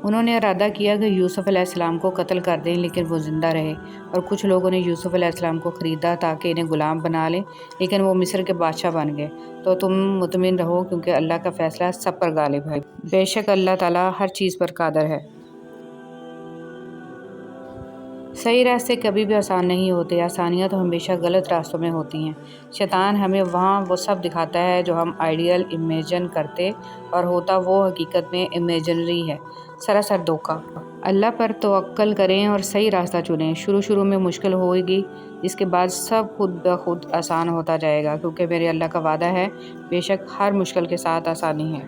انہوں نے ارادہ کیا کہ یوسف علیہ السلام کو قتل کر دیں، لیکن وہ زندہ رہے، اور کچھ لوگوں نے یوسف علیہ السلام کو خریدا تاکہ انہیں غلام بنا لیں، لیکن وہ مصر کے بادشاہ بن گئے۔ تو تم مطمئن رہو کیونکہ اللہ کا فیصلہ سب پر غالب ہے۔ بے شک اللہ تعالیٰ ہر چیز پر قادر ہے۔ صحیح راستے کبھی بھی آسان نہیں ہوتے، آسانیاں تو ہمیشہ غلط راستوں میں ہوتی ہیں۔ شیطان ہمیں وہاں وہ سب دکھاتا ہے جو ہم آئیڈیل امیجن کرتے، اور ہوتا وہ حقیقت میں امیجنری ہے، سراسر دھوکہ۔ اللہ پر توکل کریں اور صحیح راستہ چنیں۔ شروع میں مشکل ہوگی، اس کے بعد سب خود بخود آسان ہوتا جائے گا، کیونکہ میرے اللہ کا وعدہ ہے، بے شک ہر مشکل کے ساتھ آسانی ہے۔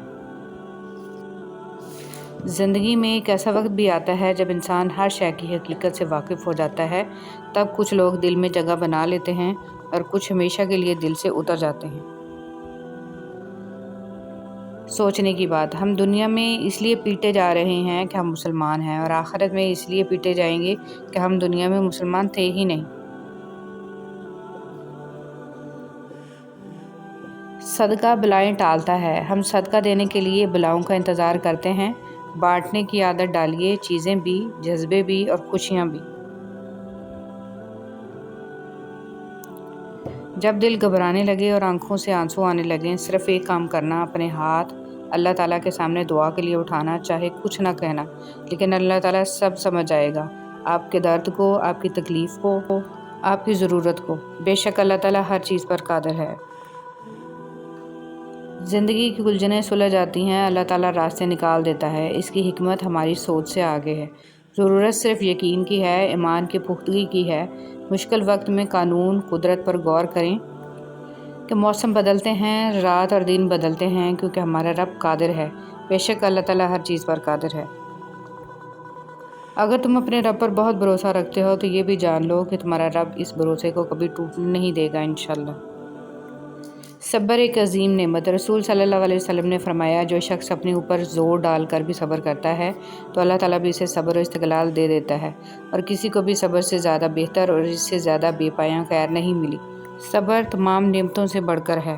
زندگی میں ایک ایسا وقت بھی آتا ہے جب انسان ہر شے کی حقیقت سے واقف ہو جاتا ہے، تب کچھ لوگ دل میں جگہ بنا لیتے ہیں اور کچھ ہمیشہ کے لیے دل سے اتر جاتے ہیں۔ سوچنے کی بات، ہم دنیا میں اس لیے پیٹے جا رہے ہیں کہ ہم مسلمان ہیں، اور آخرت میں اس لیے پیٹے جائیں گے کہ ہم دنیا میں مسلمان تھے ہی نہیں۔ صدقہ بلائیں ٹالتا ہے۔ ہم صدقہ دینے کے لیے بلاؤں کا انتظار کرتے ہیں۔ بانٹنے کی عادت ڈالیے، چیزیں بھی، جذبے بھی، اور خوشیاں بھی۔ جب دل گھبرانے لگے اور آنکھوں سے آنسو آنے لگیں، صرف ایک کام کرنا، اپنے ہاتھ اللہ تعالیٰ کے سامنے دعا کے لیے اٹھانا، چاہے کچھ نہ کہنا، لیکن اللہ تعالیٰ سب سمجھ جائے گا، آپ کے درد کو، آپ کی تکلیف کو، آپ کی ضرورت کو۔ بے شک اللہ تعالیٰ ہر چیز پر قادر ہے۔ زندگی کی الجھنیں سلجھ جاتی ہیں، اللہ تعالیٰ راستے نکال دیتا ہے، اس کی حکمت ہماری سوچ سے آگے ہے۔ ضرورت صرف یقین کی ہے، ایمان کی پختگی کی ہے۔ مشکل وقت میں قانون قدرت پر غور کریں کہ موسم بدلتے ہیں، رات اور دن بدلتے ہیں، کیونکہ ہمارا رب قادر ہے۔ بے شک اللہ تعالیٰ ہر چیز پر قادر ہے۔ اگر تم اپنے رب پر بہت بھروسہ رکھتے ہو تو یہ بھی جان لو کہ تمہارا رب اس بھروسے کو کبھی ٹوٹنے نہیں دے گا، انشاءاللہ۔ صبر ایک عظیم نعمت۔ رسول صلی اللہ علیہ وسلم نے فرمایا، جو شخص اپنے اوپر زور ڈال کر بھی صبر کرتا ہے تو اللہ تعالیٰ بھی اسے صبر و استقلال دے دیتا ہے، اور کسی کو بھی صبر سے زیادہ بہتر اور اس سے زیادہ بے پایاں خیر نہیں ملی۔ صبر تمام نعمتوں سے بڑھ کر ہے۔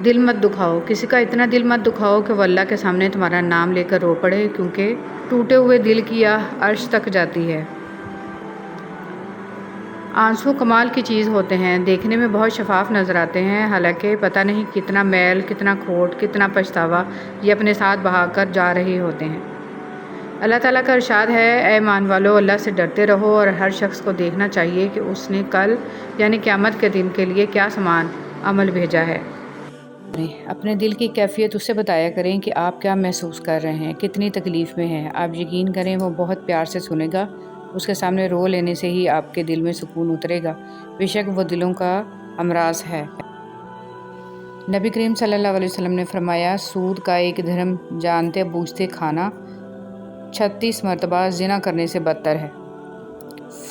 دل مت دکھاؤ، کسی کا اتنا دل مت دکھاؤ کہ وہ اللہ کے سامنے تمہارا نام لے کر رو پڑے، کیونکہ ٹوٹے ہوئے دل کی آہ عرش تک جاتی ہے۔ آنسو کمال کی چیز ہوتے ہیں، دیکھنے میں بہت شفاف نظر آتے ہیں، حالانکہ پتہ نہیں کتنا میل، کتنا کھوٹ، کتنا پچھتاوا یہ اپنے ساتھ بہا کر جا رہے ہوتے ہیں۔ اللہ تعالیٰ کا ارشاد ہے، اے ایمان والو، اللہ سے ڈرتے رہو، اور ہر شخص کو دیکھنا چاہیے کہ اس نے کل یعنی قیامت کے دن کے لیے کیا سامان عمل بھیجا ہے۔ اپنے دل کی کیفیت اسے بتایا کریں کہ آپ کیا محسوس کر رہے ہیں، کتنی تکلیف میں ہیں۔ آپ یقین کریں وہ بہت پیار سے سنے گا، اس کے سامنے رو لینے سے ہی آپ کے دل میں سکون اترے گا، بے شک وہ دلوں کا امراض ہے۔ نبی کریم صلی اللہ علیہ وسلم نے فرمایا، سود کا 1 درہم جانتے بوجھتے کھانا 36 مرتبہ زنا کرنے سے بدتر ہے۔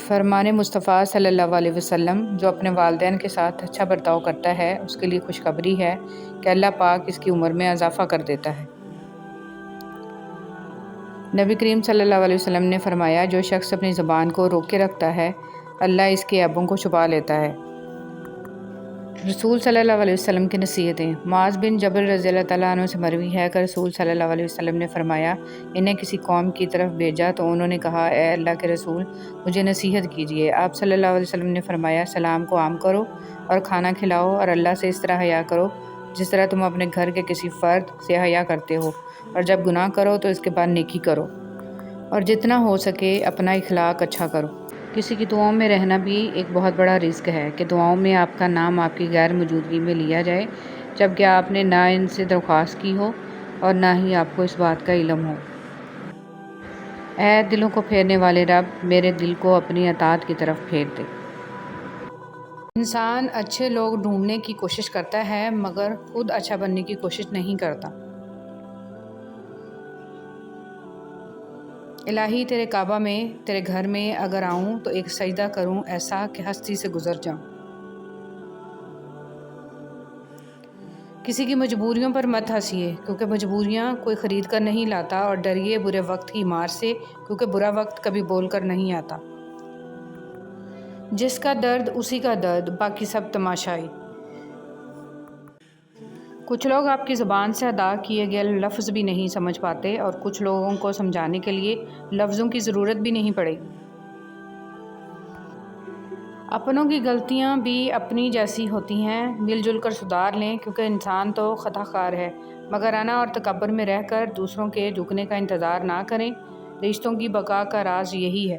فرمان مصطفیٰ صلی اللہ علیہ وسلم، جو اپنے والدین کے ساتھ اچھا برتاؤ کرتا ہے اس کے لیے خوشخبری ہے کہ اللہ پاک اس کی عمر میں اضافہ کر دیتا ہے۔ نبی کریم صلی اللہ علیہ وسلم نے فرمایا، جو شخص اپنی زبان کو روکے رکھتا ہے اللہ اس کے عیبوں کو چھپا لیتا ہے۔ رسول صلی اللہ علیہ وسلم کی نصیحتیں۔ معاذ بن جبل رضی اللہ تعالیٰ عنہ سے مروی ہے کہ رسول صلی اللہ علیہ وسلم نے فرمایا، انہیں کسی قوم کی طرف بھیجا تو انہوں نے کہا، اے اللہ کے رسول، مجھے نصیحت کیجیے۔ آپ صلی اللہ علیہ وسلم نے فرمایا، سلام کو عام کرو اور کھانا کھلاؤ، اور اللہ سے اس طرح حیا کرو جس طرح تم اپنے گھر کے کسی فرد سے حیا کرتے ہو، اور جب گناہ کرو تو اس کے بعد نیکی کرو، اور جتنا ہو سکے اپنا اخلاق اچھا کرو۔ کسی کی دعاؤں میں رہنا بھی ایک بہت بڑا رزق ہے کہ دعاؤں میں آپ کا نام آپ کی غیر موجودگی میں لیا جائے، جبکہ آپ نے نہ ان سے درخواست کی ہو اور نہ ہی آپ کو اس بات کا علم ہو۔ اے دلوں کو پھیرنے والے رب، میرے دل کو اپنی اطاعت کی طرف پھیر دے۔ انسان اچھے لوگ ڈھونڈنے کی کوشش کرتا ہے مگر خود اچھا بننے کی کوشش نہیں کرتا۔ الہی تیرے کعبہ میں، تیرے گھر میں اگر آؤں تو ایک سجدہ کروں ایسا کہ ہستی سے گزر جاؤں۔ کسی کی مجبوریوں پر مت ہنسیے، کیونکہ مجبوریاں کوئی خرید کر نہیں لاتا، اور ڈریے برے وقت کی مار سے، کیونکہ برا وقت کبھی بول کر نہیں آتا۔ جس کا درد اسی کا درد، باقی سب تماشائی۔ کچھ لوگ آپ کی زبان سے ادا کیے گئے لفظ بھی نہیں سمجھ پاتے اور کچھ لوگوں کو سمجھانے کے لیے لفظوں کی ضرورت بھی نہیں پڑے گی۔ اپنوں کی غلطیاں بھی اپنی جیسی ہوتی ہیں، مل جل کر سدھار لیں کیونکہ انسان تو خطا کار ہے، مگر انا اور تکبر میں رہ کر دوسروں کے جھکنے کا انتظار نہ کریں۔ رشتوں کی بقا کا راز یہی ہے۔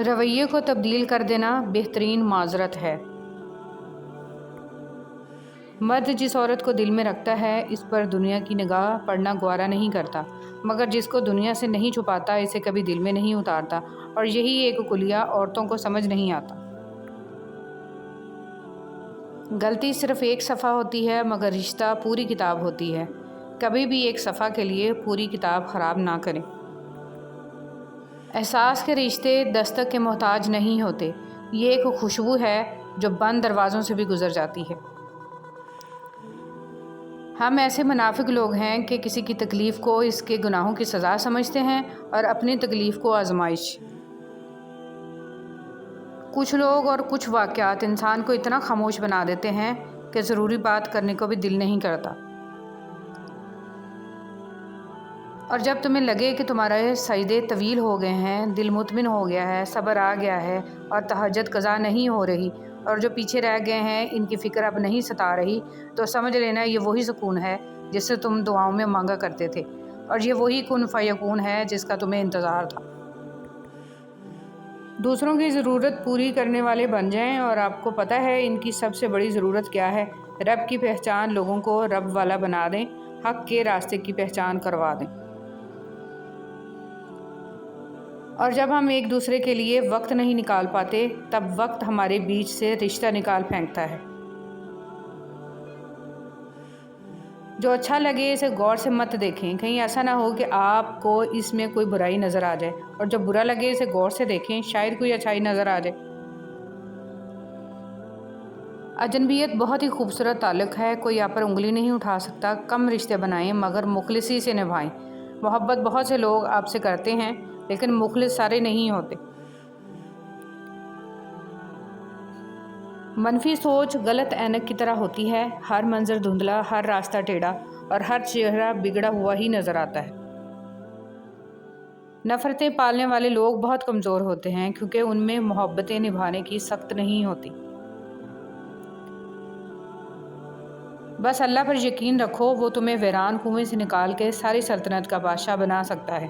رویے کو تبدیل کر دینا بہترین معذرت ہے۔ مرد جس عورت کو دل میں رکھتا ہے اس پر دنیا کی نگاہ پڑنا گوارا نہیں کرتا، مگر جس کو دنیا سے نہیں چھپاتا اسے کبھی دل میں نہیں اتارتا، اور یہی ایک کلیہ عورتوں کو سمجھ نہیں آتا۔ غلطی صرف ایک صفحہ ہوتی ہے مگر رشتہ پوری کتاب ہوتی ہے۔ کبھی بھی ایک صفحہ کے لیے پوری کتاب خراب نہ کریں۔ احساس کے رشتے دستک کے محتاج نہیں ہوتے، یہ ایک خوشبو ہے جو بند دروازوں سے بھی گزر جاتی ہے۔ ہم ایسے منافق لوگ ہیں کہ کسی کی تکلیف کو اس کے گناہوں کی سزا سمجھتے ہیں اور اپنی تکلیف کو آزمائش۔ کچھ لوگ اور کچھ واقعات انسان کو اتنا خاموش بنا دیتے ہیں کہ ضروری بات کرنے کو بھی دل نہیں کرتا۔ اور جب تمہیں لگے کہ تمہارے سجدے طویل ہو گئے ہیں، دل مطمئن ہو گیا ہے، صبر آ گیا ہے اور تہجد قضا نہیں ہو رہی، اور جو پیچھے رہ گئے ہیں ان کی فکر اب نہیں ستا رہی، تو سمجھ لینا یہ وہی سکون ہے جس سے تم دعاؤں میں مانگا کرتے تھے، اور یہ وہی کن فیکون ہے جس کا تمہیں انتظار تھا۔ دوسروں کی ضرورت پوری کرنے والے بن جائیں، اور آپ کو پتہ ہے ان کی سب سے بڑی ضرورت کیا ہے؟ رب کی پہچان لوگوں کو رب والا بنا دیں، حق کے راستے کی پہچان کروا دیں۔ اور جب ہم ایک دوسرے کے لیے وقت نہیں نکال پاتے تب وقت ہمارے بیچ سے رشتہ نکال پھینکتا ہے۔ جو اچھا لگے اسے غور سے مت دیکھیں، کہیں ایسا نہ ہو کہ آپ کو اس میں کوئی برائی نظر آ جائے، اور جو برا لگے اسے غور سے دیکھیں، شاید کوئی اچھائی نظر آ جائے۔ اجنبیت بہت ہی خوبصورت تعلق ہے، کوئی آپ پر انگلی نہیں اٹھا سکتا۔ کم رشتے بنائیں مگر مخلصی سے نبھائیں۔ محبت بہت سے لوگ آپ سے کرتے ہیں لیکن مخلص سارے نہیں ہوتے۔ منفی سوچ غلط اینک کی طرح ہوتی ہے، ہر منظر دھندلا، ہر راستہ ٹیڑھا اور ہر چہرہ بگڑا ہوا ہی نظر آتا ہے۔ نفرتیں پالنے والے لوگ بہت کمزور ہوتے ہیں کیونکہ ان میں محبتیں نبھانے کی سخت نہیں ہوتی۔ بس اللہ پر یقین رکھو، وہ تمہیں ویران کنویں سے نکال کے ساری سلطنت کا بادشاہ بنا سکتا ہے۔